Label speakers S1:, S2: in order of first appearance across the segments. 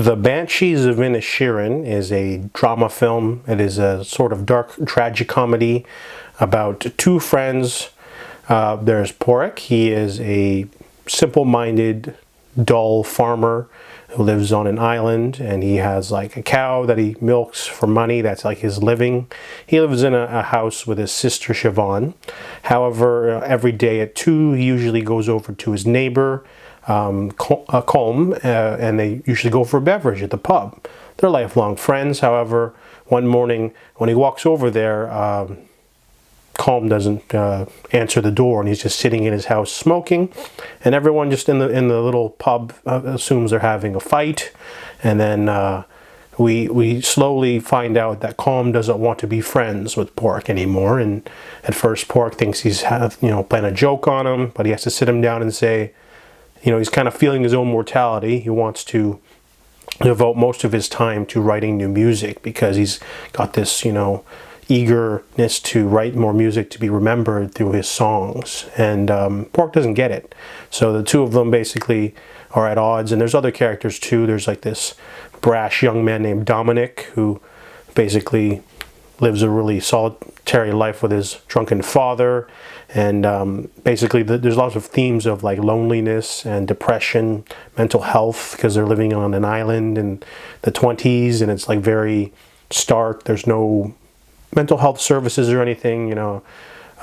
S1: The Banshees of Inisherin is a drama film. It is a sort of dark tragicomedy about two friends. There's Porek. He is a simple-minded, dull farmer who lives on an island, and he has like a cow that he milks for money. That's like his living. He lives in a house with his sister Siobhan. However, every day at 2, he usually goes over to his neighbor, Colm, and they usually go for a beverage at the pub. They're lifelong friends. However, one morning when he walks over there, Colm doesn't answer the door, and he's just sitting in his house smoking, and everyone just in the little pub assumes they're having a fight. And then we slowly find out that Colm doesn't want to be friends with Porek anymore. And at first, Porek thinks he's playing a joke on him, but he has to sit him down and say, he's kind of feeling his own mortality. He wants to devote most of his time to writing new music because he's got this, eagerness to write more music to be remembered through his songs. And Porek doesn't get it. So the two of them basically are at odds. And there's other characters too. There's like this brash young man named Dominic who basically lives a really solitary life with his drunken father. And basically there's lots of themes of like loneliness and depression, mental health, because they're living on an island in the 20s, and it's like very stark. There's no mental health services or anything,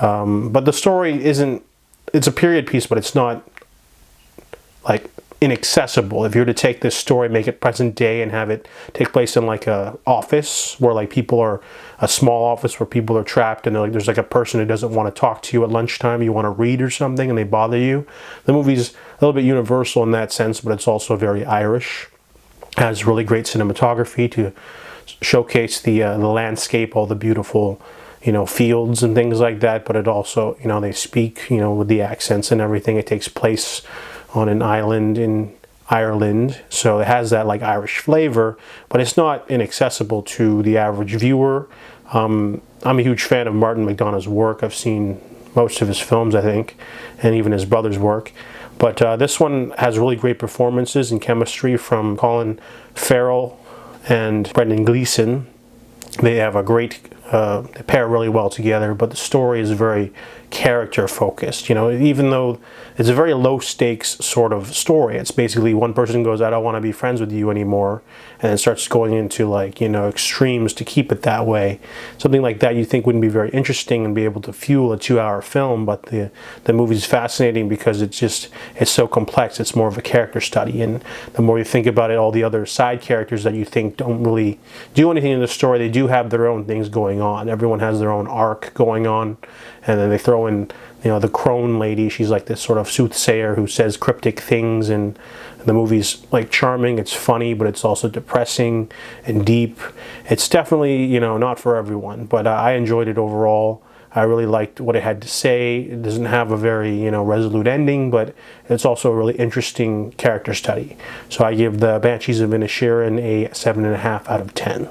S1: but the story it's a period piece, but it's not like inaccessible. If you were to take this story, make it present day, and have it take place in like a office where like a small office where people are trapped, and there's like a person who doesn't want to talk to you at lunchtime, you want to read or something, and they bother you. The movie's a little bit universal in that sense, but it's also very Irish. It has really great cinematography to showcase the landscape, all the beautiful fields and things like that, but it also they speak with the accents and everything. It takes place on an island in Ireland, so it has that like Irish flavor, but it's not inaccessible to the average viewer. I'm a huge fan of Martin McDonagh's work. I've seen most of his films, I think, and even his brother's work. But this one has really great performances and chemistry from Colin Farrell and Brendan Gleeson. They have a great, they pair really well together, but the story is very character focused. Even though it's a very low stakes sort of story, it's basically one person goes, I don't want to be friends with you anymore, and it starts going into like, extremes to keep it that way. Something like that you think wouldn't be very interesting and be able to fuel a 2-hour film, but the movie's fascinating because it's so complex. It's more of a character study, and the more you think about it, all the other side characters that you think don't really do anything in the story, they do have their own things going on. Everyone has their own arc going on, and then they throw in the crone lady. She's like this sort of soothsayer who says cryptic things, and the movie's like charming. It's funny, but it's also depressing and deep. It's definitely not for everyone, but I enjoyed it overall. I really liked what it had to say. It doesn't have a very resolute ending, but it's also a really interesting character study. So I give the Banshees of Inisherin a 7.5 out of 10.